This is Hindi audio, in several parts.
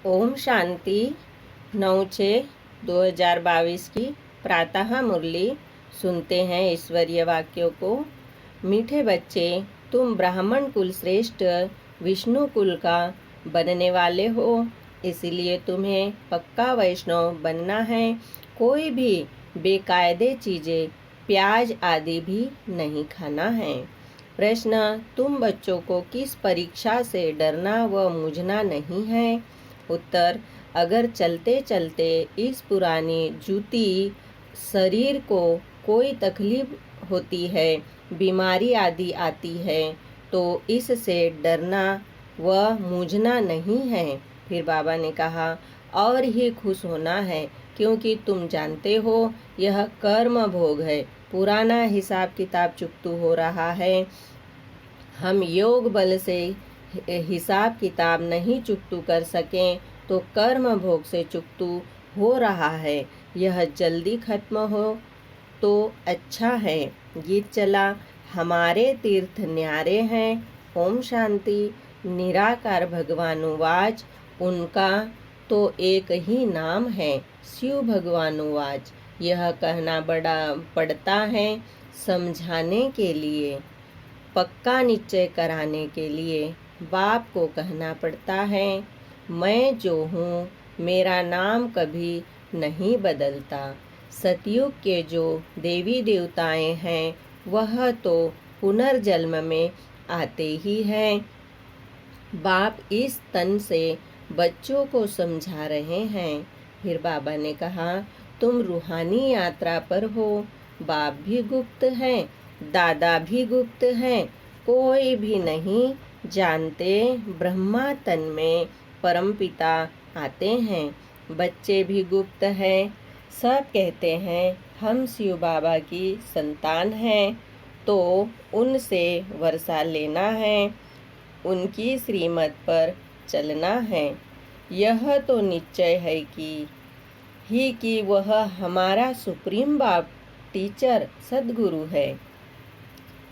ओम शांति 9/6/2022 की प्रातः मुरली सुनते हैं ईश्वरीय वाक्यों को। मीठे बच्चे, तुम ब्राह्मण कुल श्रेष्ठ विष्णु कुल का बनने वाले हो, इसलिए तुम्हें पक्का वैष्णव बनना है। कोई भी बेकायदे चीज़ें, प्याज आदि भी नहीं खाना है। प्रश्न: तुम बच्चों को किस परीक्षा से डरना व मूझना नहीं है? उत्तर: अगर चलते चलते इस पुरानी जूती शरीर को कोई तकलीफ होती है, बीमारी आदि आती है, तो इससे डरना व मूझना नहीं है। फिर बाबा ने कहा, और ही खुश होना है, क्योंकि तुम जानते हो यह कर्म भोग है। पुराना हिसाब किताब चुकतू हो रहा है। हम योग बल से हिसाब किताब नहीं चुकतू कर सकें, तो कर्म भोग से चुकतू हो रहा है। यह जल्दी खत्म हो तो अच्छा है। गीत चला, हमारे तीर्थ न्यारे हैं। ओम शांति। निराकार भगवानुवाच, उनका तो एक ही नाम है, शिव भगवानुवाच। यह कहना बड़ा पड़ता है समझाने के लिए, पक्का निश्चय कराने के लिए बाप को कहना पड़ता है। मैं जो हूँ, मेरा नाम कभी नहीं बदलता। सतयुग के जो देवी देवताएं हैं, वह तो पुनर्जन्म में आते ही हैं। बाप इस तन से बच्चों को समझा रहे हैं। फिर बाबा ने कहा, तुम रूहानी यात्रा पर हो। बाप भी गुप्त हैं, दादा भी गुप्त हैं, कोई भी नहीं जानते। ब्रह्मा तन में परमपिता आते हैं। बच्चे भी गुप्त हैं। सब कहते हैं हम शिव बाबा की संतान हैं, तो उनसे वर्षा लेना है, उनकी श्रीमत पर चलना है। यह तो निश्चय है कि वह हमारा सुप्रीम बाप, टीचर, सद्गुरु है।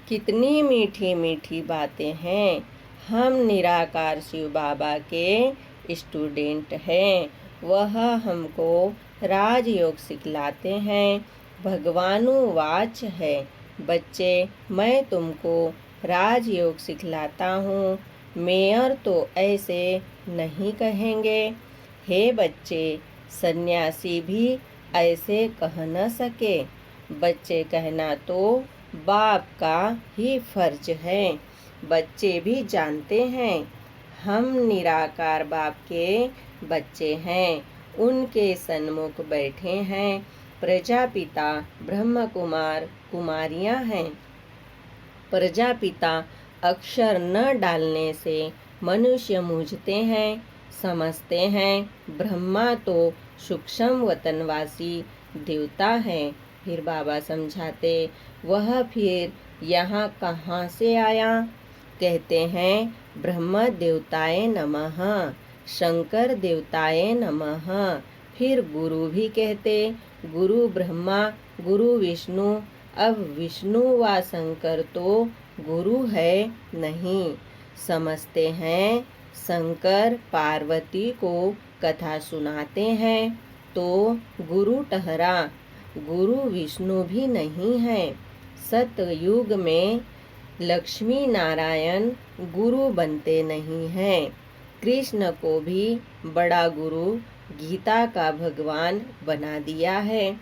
कितनी मीठी मीठी बातें हैं। हम निराकार शिव बाबा के स्टूडेंट हैं। वह हमको राजयोग सिखलाते हैं। भगवानुवाच है, बच्चे, मैं तुमको राजयोग सिखलाता हूँ। मेयर तो ऐसे नहीं कहेंगे। हे बच्चे, सन्यासी भी ऐसे कह न सके। बच्चे कहना तो बाप का ही फर्ज है। बच्चे भी जानते हैं हम निराकार बाप के बच्चे हैं। उनके सन्मुख बैठे हैं प्रजापिता, ब्रह्म कुमार, कुमारियां हैं। प्रजापिता अक्षर न डालने से मनुष्य मूझते हैं, समझते हैं ब्रह्मा तो सूक्ष्म वतनवासी देवता है। फिर बाबा समझाते, वह फिर यहाँ कहाँ से आया? कहते हैं ब्रह्म देवताए नमः, शंकर देवताए नमः। फिर गुरु भी कहते, गुरु ब्रह्मा, गुरु विष्णु। अब विष्णु व शंकर तो गुरु है नहीं। समझते हैं शंकर पार्वती को कथा सुनाते हैं, तो गुरु ठहरा। गुरु विष्णु भी नहीं है। सतयुग में लक्ष्मी नारायण गुरु बनते नहीं हैं। कृष्ण को भी बड़ा गुरु गीता का भगवान बना दिया है।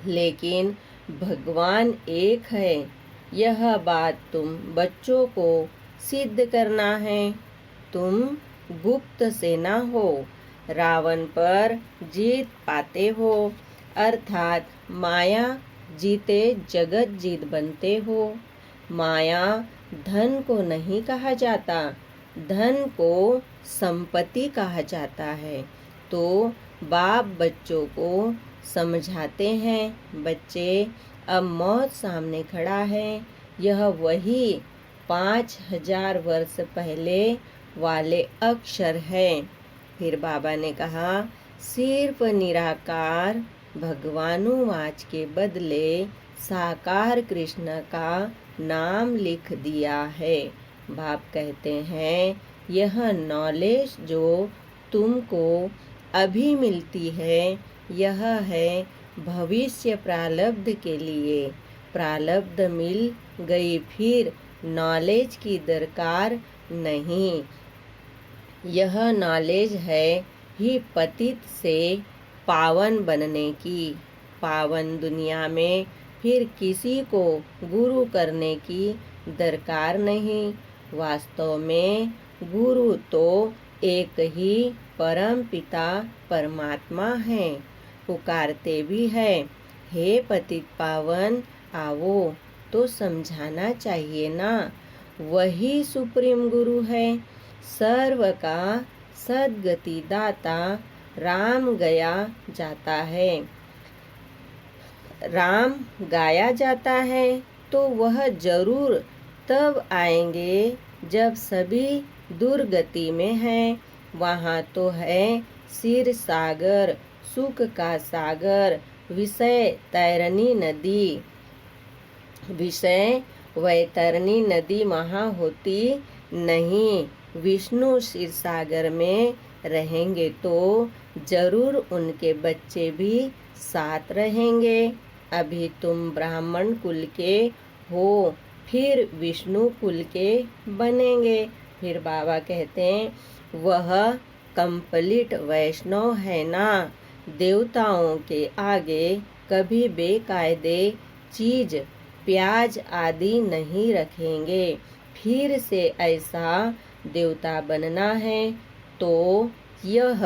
लेकिन भगवान एक है, यह बात तुम बच्चों को सिद्ध करना है। तुम गुप्त सेना हो, रावण पर जीत पाते हो, अर्थात माया जीते जगत जीत बनते हो। माया धन को नहीं कहा जाता, धन को संपत्ति कहा जाता है। तो बाप बच्चों को समझाते हैं, बच्चे, अब मौत सामने खड़ा है। यह वही 5000 वर्ष पहले वाले अक्षर है। फिर बाबा ने कहा, सिर्फ निराकार भगवानुवाच के बदले साकार कृष्ण का नाम लिख दिया है। बाप कहते हैं, यह नॉलेज जो तुमको अभी मिलती है यह है भविष्य प्रारब्ध के लिए। प्रारब्ध मिल गई फिर नॉलेज की दरकार नहीं। यह नॉलेज है ही पतित से पावन बनने की। पावन दुनिया में फिर किसी को गुरु करने की दरकार नहीं। वास्तव में गुरु तो एक ही परम पिता परमात्मा है। पुकारते भी है, हे पतित पावन आओ, तो समझाना चाहिए ना। वही सुप्रीम गुरु है, सर्व का सद्गति दाता। राम गया जाता है, राम गाया जाता है, तो वह जरूर तब आएंगे जब सभी दुर्गति में हैं। वहाँ तो है क्षीर सागर, सुख का सागर, विषय तैरनी नदी। विषय वैतरणी नदी वहाँ होती नहीं। विष्णु क्षीर सागर में रहेंगे तो जरूर उनके बच्चे भी साथ रहेंगे। अभी तुम ब्राह्मण कुल के हो, फिर विष्णु कुल के बनेंगे। फिर बाबा कहते हैं वह कंप्लीट वैष्णव है ना। देवताओं के आगे कभी बेकायदे चीज प्याज आदि नहीं रखेंगे। फिर से ऐसा देवता बनना है तो यह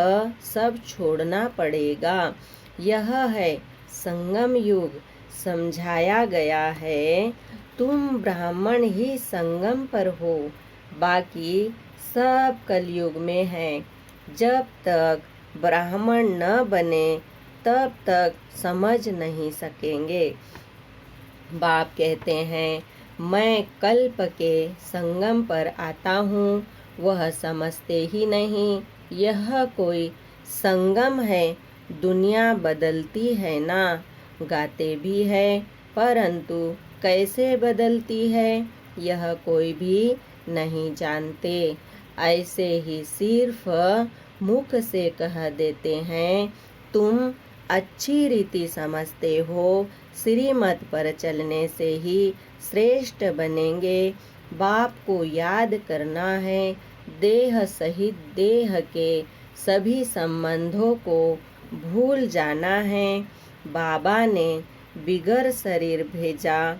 सब छोड़ना पड़ेगा। यह है संगम युग। समझाया गया है तुम ब्राह्मण ही संगम पर हो, बाकी सब कलयुग में है। जब तक ब्राह्मण न बने तब तक समझ नहीं सकेंगे। बाप कहते हैं मैं कल्प के संगम पर आता हूँ, वह समझते ही नहीं। यह कोई संगम है, दुनिया बदलती है ना। गाते भी है परंतु कैसे बदलती है यह कोई भी नहीं जानते। ऐसे ही सिर्फ मुख से कह देते हैं। तुम अच्छी रीति समझते हो, श्रीमत पर चलने से ही श्रेष्ठ बनेंगे। बाप को याद करना है, देह सहित देह के सभी संबंधों को भूल जाना है। बाबा ने बिगर शरीर भेजा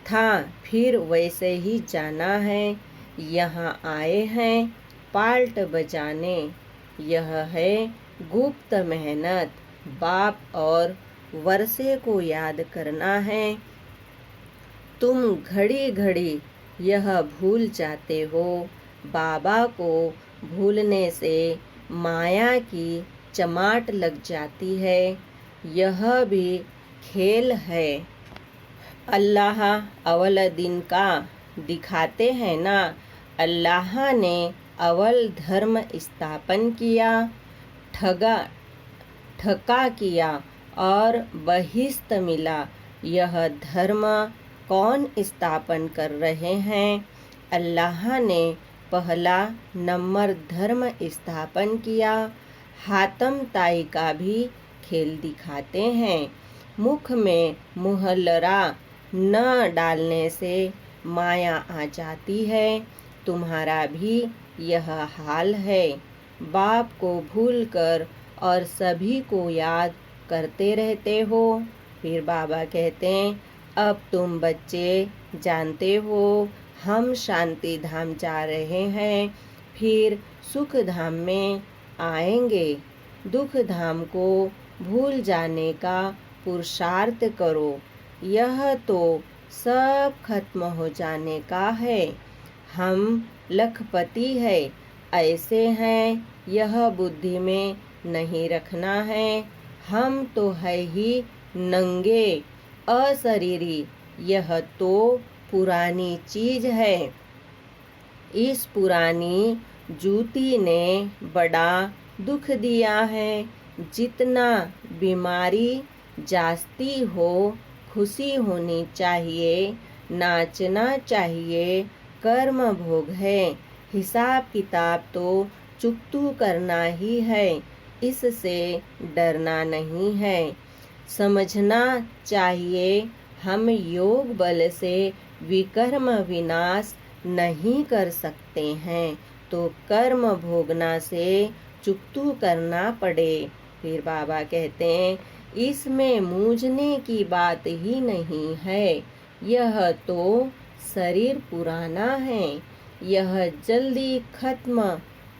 था, फिर वैसे ही जाना है। यहाँ आए हैं पाल्ट बजाने, यह है गुप्त मेहनत। बाप और वर्षे को याद करना है। तुम घड़ी घड़ी यह भूल जाते हो। बाबा को भूलने से माया की चमाट लग जाती है। यह भी खेल है। अल्लाह अव्वल दिन का दिखाते हैं ना। अल्लाह ने अव्वल धर्म स्थापन किया, ठका किया और बहिष्त मिला। यह धर्म कौन स्थापन कर रहे हैं? अल्लाह ने पहला नंबर धर्म स्थापन किया। हातम ताई का भी खेल दिखाते हैं। मुख में मुहल्लरा न डालने से माया आ जाती है। तुम्हारा भी यह हाल है। बाप को भूलकर और सभी को याद करते रहते हो। फिर बाबा कहते हैं अब तुम बच्चे जानते हो हम शांति धाम जा रहे हैं, फिर सुख धाम में आएंगे। दुख धाम को भूल जाने का पुरुषार्थ करो। यह तो सब खत्म हो जाने का है। हम लखपति है ऐसे हैं, यह बुद्धि में नहीं रखना है। हम तो है ही नंगे अशरीरी, यह तो पुरानी चीज है। इस पुरानी जूती ने बड़ा दुख दिया है। जितना बीमारी जास्ती हो, खुशी होनी चाहिए, नाचना चाहिए, कर्म भोग है। हिसाब किताब तो चुकतू करना ही है, इससे डरना नहीं है। समझना चाहिए हम योग बल से विकर्म विनाश नहीं कर सकते हैं, तो कर्म भोगना से चुकतू करना पड़े। फिर बाबा कहते हैं इसमें मूझने की बात ही नहीं है, यह तो शरीर पुराना है, यह जल्दी खत्म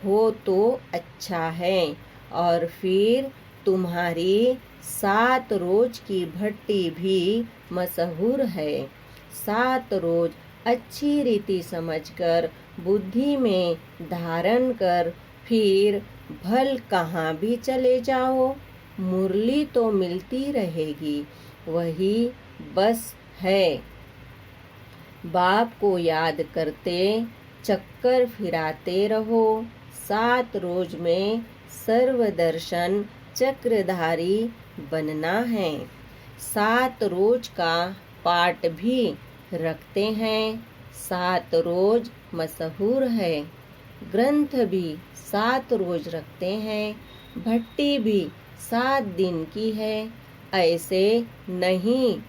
हो तो अच्छा है। और फिर तुम्हारी 7 रोज की भट्टी भी मशहूर है। 7 रोज अच्छी रीति समझकर बुद्धि में धारण कर फिर भल कहाँ भी चले जाओ, मुरली तो मिलती रहेगी, वही बस है। बाप को याद करते चक्कर फिराते रहो। 7 रोज में सर्वदर्शन चक्रधारी बनना है। 7 रोज का पाठ भी रखते हैं। 7 रोज मशहूर है। ग्रंथ भी 7 रोज रखते हैं। भट्टी भी 7 दिन की है। ऐसे नहीं,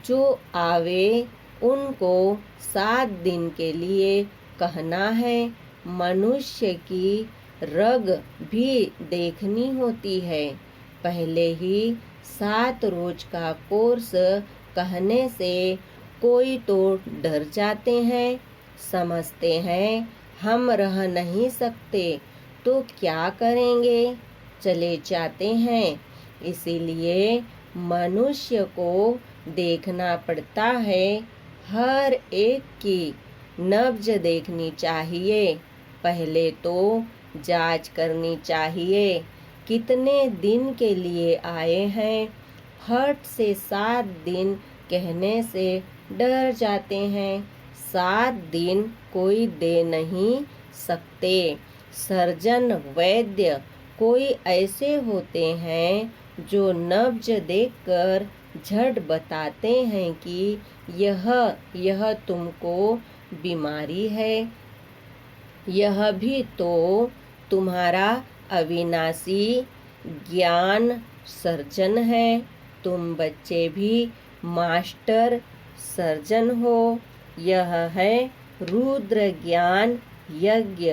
जो आवे उनको 7 दिन के लिए कहना है। मनुष्य की रग भी देखनी होती है। पहले ही 7 रोज का कोर्स कहने से कोई तो डर जाते हैं, समझते हैं हम रह नहीं सकते तो क्या करेंगे, चले जाते हैं। इसीलिए मनुष्य को देखना पड़ता है, हर एक की नब्ज देखनी चाहिए। पहले तो जांच करनी चाहिए कितने दिन के लिए आए हैं। फट से 7 दिन कहने से डर जाते हैं। 7 दिन कोई दे नहीं सकते। सर्जन वैद्य कोई ऐसे होते हैं जो नब्ज देखकर झट बताते हैं कि यह तुमको बीमारी है। यह भी तो तुम्हारा अविनाशी ज्ञान सर्जन है। तुम बच्चे भी मास्टर सर्जन हो। यह है रुद्र ज्ञान यज्ञ।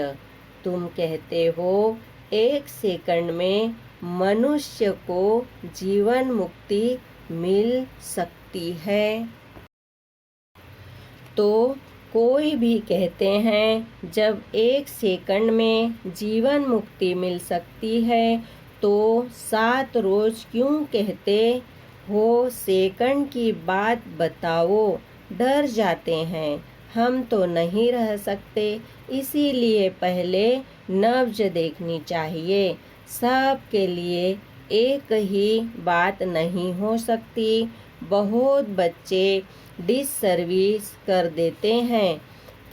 तुम कहते हो 1 सेकंड में मनुष्य को जीवन मुक्ति मिल सकती है। तो कोई भी कहते हैं जब 1 सेकंड में जीवन मुक्ति मिल सकती है तो 7 रोज क्यों कहते हो? सेकंड की बात बताओ। डर जाते हैं, हम तो नहीं रह सकते। इसीलिए पहले नब्ज देखनी चाहिए। सबके लिए एक ही बात नहीं हो सकती। बहुत बच्चे डिससर्विस कर देते हैं।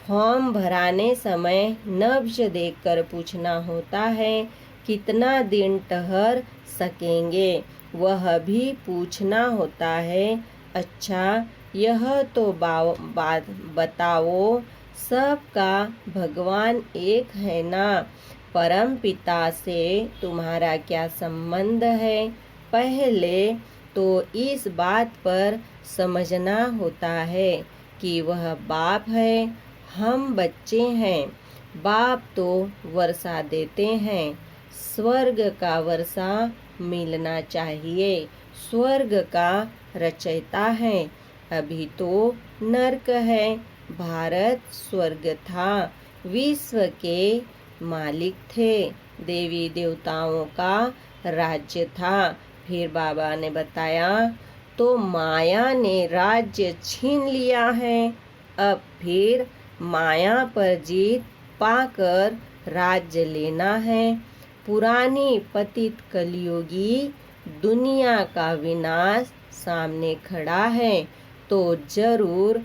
फॉर्म भराने समय नब्ज देखकर पूछना होता है कितना दिन ठहर सकेंगे, वह भी पूछना होता है। अच्छा, यह तो बात बताओ, सबका भगवान एक है ना? परम पिता से तुम्हारा क्या संबंध है? पहले तो इस बात पर समझना होता है कि वह बाप है, हम बच्चे हैं। बाप तो वर्षा देते हैं, स्वर्ग का वर्षा मिलना चाहिए। स्वर्ग का रचयिता है, अभी तो नरक है। भारत स्वर्ग था, विश्व के मालिक थे, देवी देवताओं का राज्य था। फिर बाबा ने बताया तो माया ने राज्य छीन लिया है। अब फिर माया पर जीत पाकर राज्य लेना है। पुरानी पतित कलयुगी दुनिया का विनाश सामने खड़ा है, तो जरूर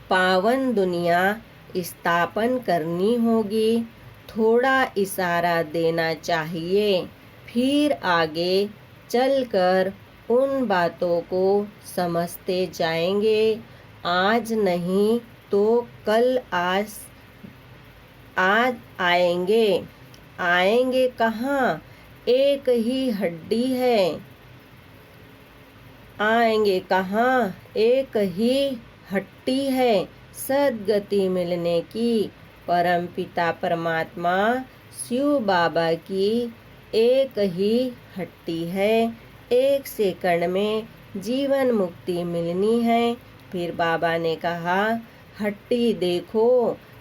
पावन दुनिया स्थापन करनी होगी। थोड़ा इशारा देना चाहिए, फिर आगे चलकर उन बातों को समझते जाएंगे। आज नहीं तो कल आज आएंगे। आएंगे कहाँ, एक ही हड्डी है। आएंगे कहाँ, एक ही हट्टी है। सद्गति मिलने की परम पिता परमात्मा शिव बाबा की एक ही हट्टी है। एक सेकंड में जीवन मुक्ति मिलनी है। फिर बाबा ने कहा, हट्टी देखो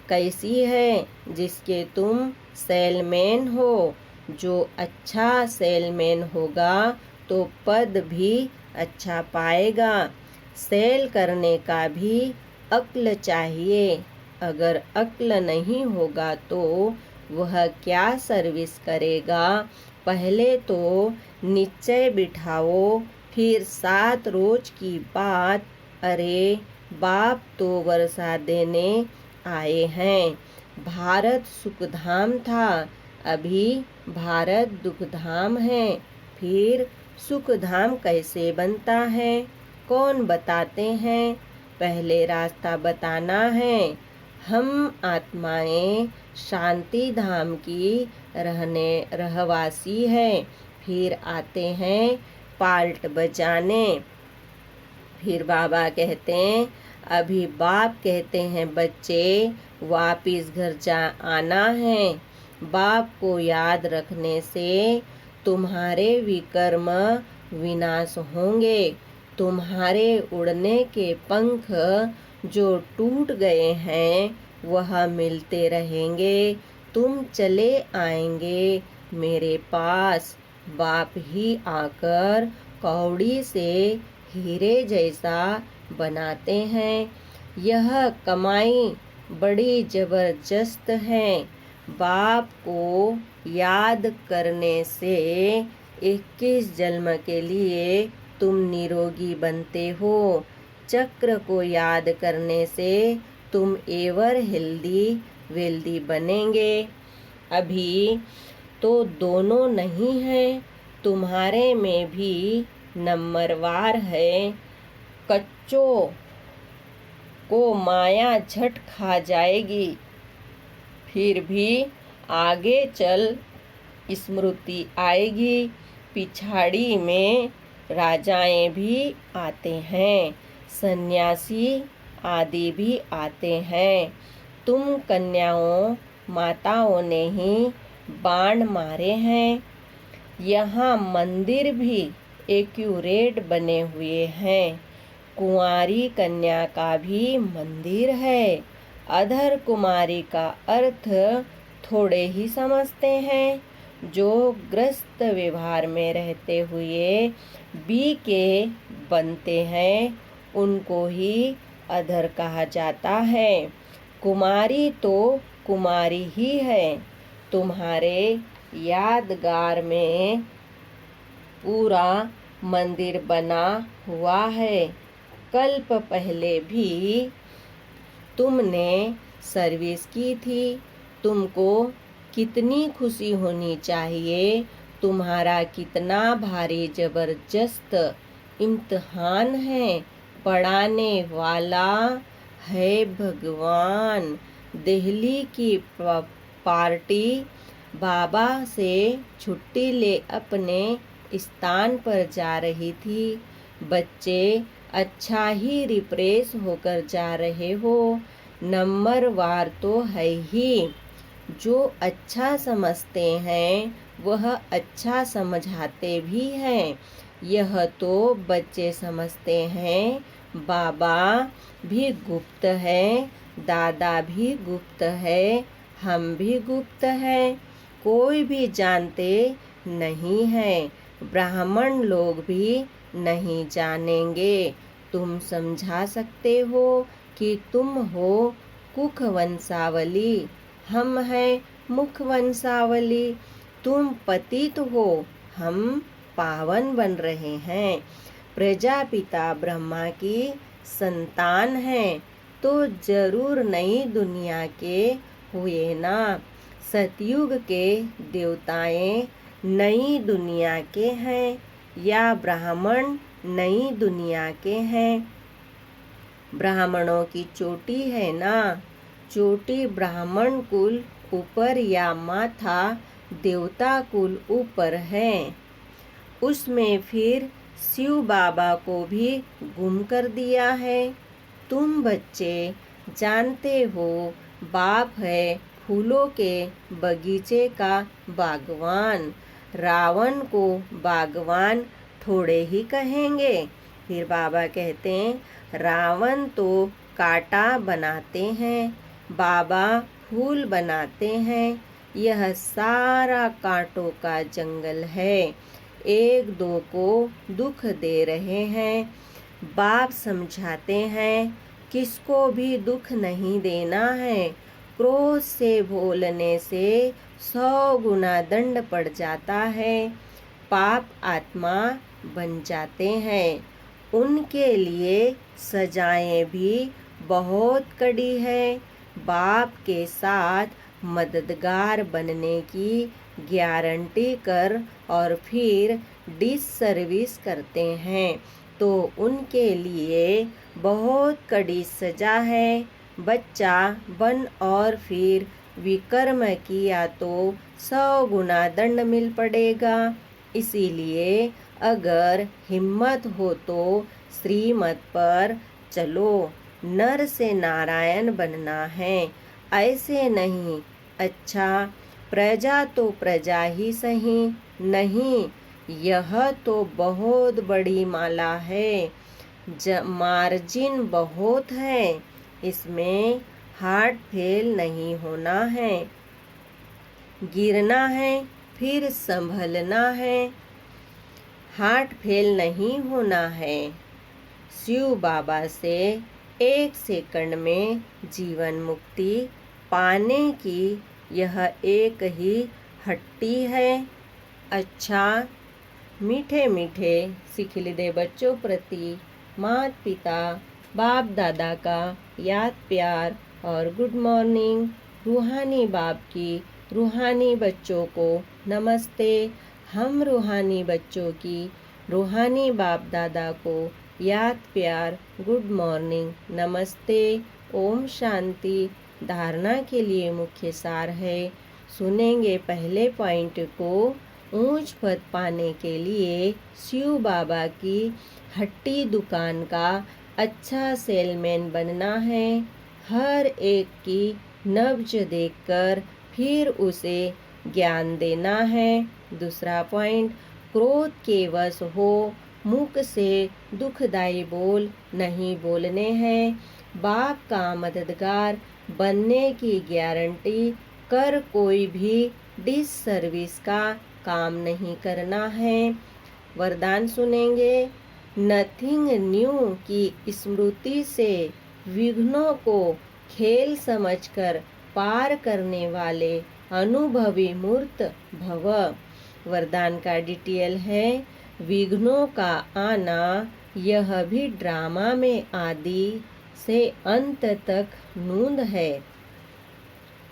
कैसी है, जिसके तुम सेलमैन हो। जो अच्छा सेलमैन होगा तो पद भी अच्छा पाएगा। सेल करने का भी अक्ल चाहिए। अगर अक्ल नहीं होगा तो वह क्या सर्विस करेगा। पहले तो निश्चय बिठाओ, फिर 7 रोज की बात। अरे बाप तो वर्षा देने आए हैं। भारत सुखधाम था, अभी भारत दुखधाम है। फिर सुखधाम कैसे बनता है, कौन बताते हैं। पहले रास्ता बताना है। हम आत्माएं शांति धाम की रहवासी है। फिर आते हैं पाल्ट बजाने। फिर बाबा कहते हैं, अभी बाप कहते हैं बच्चे वापिस घर आना है। बाप को याद रखने से तुम्हारे विकर्म विनाश होंगे। तुम्हारे उड़ने के पंख जो टूट गए हैं वह मिलते रहेंगे। तुम चले आएंगे मेरे पास। बाप ही आकर कौड़ी से हीरे जैसा बनाते हैं। यह कमाई बड़ी जबरदस्त है। बाप को याद करने से 21 जन्म के लिए तुम निरोगी बनते हो। चक्र को याद करने से तुम एवर हेल्दी वेल्दी बनेंगे। अभी तो दोनों नहीं है, तुम्हारे में भी नंबरवार है। कच्चों को माया झट खा जाएगी, फिर भी आगे चल स्मृति आएगी। पिछाड़ी में राजाएं भी आते हैं, सन्यासी आदि भी आते हैं। तुम कन्याओं माताओं ने ही बाण मारे हैं। यहाँ मंदिर भी एक्यूरेट बने हुए हैं। कुंवारी कन्या का भी मंदिर है। अधर कुमारी का अर्थ थोड़े ही समझते हैं। जो ग्रस्त व्यवहार में रहते हुए बी के बनते हैं उनको ही अधर कहा जाता है। कुमारी तो कुमारी ही है। तुम्हारे यादगार में पूरा मंदिर बना हुआ है। कल्प पहले भी तुमने सर्विस की थी। तुमको कितनी खुशी होनी चाहिए। तुम्हारा कितना भारी जबरदस्त इम्तिहान है। पढ़ाने वाला है भगवान। दिल्ली की पार्टी बाबा से छुट्टी ले अपने स्थान पर जा रही थी। बच्चे अच्छा ही रिप्रेस होकर जा रहे हो। नंबर वार तो है ही। जो अच्छा समझते हैं वह अच्छा समझाते भी हैं। यह तो बच्चे समझते हैं। बाबा भी गुप्त है, दादा भी गुप्त है, हम भी गुप्त हैं। कोई भी जानते नहीं है। ब्राह्मण लोग भी नहीं जानेंगे। तुम समझा सकते हो कि तुम हो कुख वंशावली, हम हैं मुख वंशावली। तुम पतित हो, हम पावन बन रहे हैं। प्रजापिता ब्रह्मा की संतान हैं तो जरूर नई दुनिया के हुए ना। सतयुग के देवताएं नई दुनिया के हैं या ब्राह्मण नई दुनिया के हैं। ब्राह्मणों की चोटी है ना। चोटी ब्राह्मण कुल ऊपर या माथा देवता कुल ऊपर है। उसमें फिर शिव बाबा को भी गुम कर दिया है। तुम बच्चे जानते हो, बाप है फूलों के बगीचे का बागवान। रावण को बागवान थोड़े ही कहेंगे। फिर बाबा कहते हैं, रावण तो कांटा बनाते हैं, बाबा फूल बनाते हैं। यह सारा कांटों का जंगल है, एक दो को दुख दे रहे हैं। बाप समझाते हैं, किसको भी दुख नहीं देना है। क्रोध से बोलने से 100 गुना दंड पड़ जाता है। पाप आत्मा बन जाते हैं। उनके लिए सजाएं भी बहुत कड़ी है। बाप के साथ मददगार बनने की गारंटी कर और फिर डिससर्विस करते हैं तो उनके लिए बहुत कड़ी सजा है। बच्चा बन और फिर विकर्म किया तो 100 गुना दंड मिल पड़ेगा। इसीलिए अगर हिम्मत हो तो श्रीमत पर चलो। नर से नारायण बनना है, ऐसे नहीं। अच्छा, प्रजा तो प्रजा ही सही। नहीं, यह तो बहुत बड़ी माला है, मार्जिन बहुत है। इसमें हार्ट फेल नहीं होना है, गिरना है फिर संभलना है, हार्ट फेल नहीं होना है। शिव बाबा से 1 सेकंड में जीवन मुक्ति पाने की यह एक ही हट्टी है। अच्छा, मीठे मीठे सिखिलिदे बच्चों प्रति माता पिता बाप दादा का याद प्यार और गुड मॉर्निंग। रूहानी बाप की रूहानी बच्चों को नमस्ते। हम रूहानी बच्चों की रूहानी बाप दादा को याद प्यार गुड मॉर्निंग नमस्ते। ओम शांति। धारणा के लिए मुख्य सार है। सुनेंगे पहले पॉइंट को। ऊंच पद पाने के लिए शिव बाबा की हट्टी दुकान का अच्छा सेलमैन बनना है। हर एक की नब्ज देखकर फिर उसे ज्ञान देना है। दूसरा पॉइंट, क्रोध के वश हो मुख से दुखदाई बोल नहीं बोलने हैं। बाप का मददगार बनने की गारंटी कर कोई भी डिससर्विस का काम नहीं करना है। वरदान सुनेंगे। नथिंग न्यू की स्मृति से विघ्नों को खेल समझकर पार करने वाले अनुभवी मूर्त भव। वरदान का डिटेल है, विघ्नों का आना यह भी ड्रामा में आदि से अंत तक नूंद है,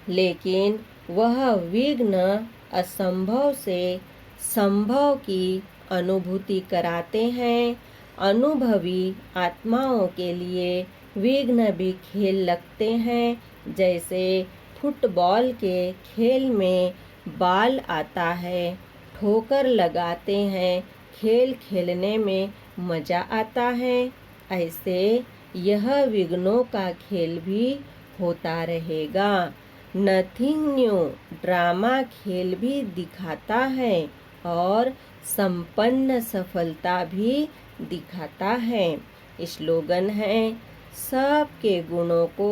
लेकिन वह विघ्न असंभव से संभव की अनुभूति कराते हैं। अनुभवी आत्माओं के लिए विघ्न भी खेल लगते हैं। जैसे फुटबॉल के खेल में बाल आता है, ठोकर लगाते हैं, खेल खेलने में मजा आता है। ऐसे यह विघ्नों का खेल भी होता रहेगा। नथिंग न्यू ड्रामा खेल भी दिखाता है और संपन्न सफलता भी दिखाता है। स्लोगन है, सबके गुणों को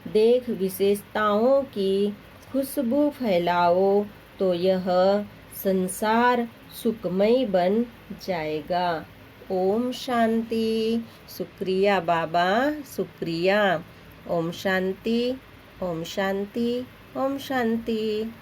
देख विशेषताओं की खुशबू फैलाओ तो यह संसार सुखमय बन जाएगा। ओम शांति। शुक्रिया बाबा, शुक्रिया। ओम शांति, ओम शांति, ओम शांति।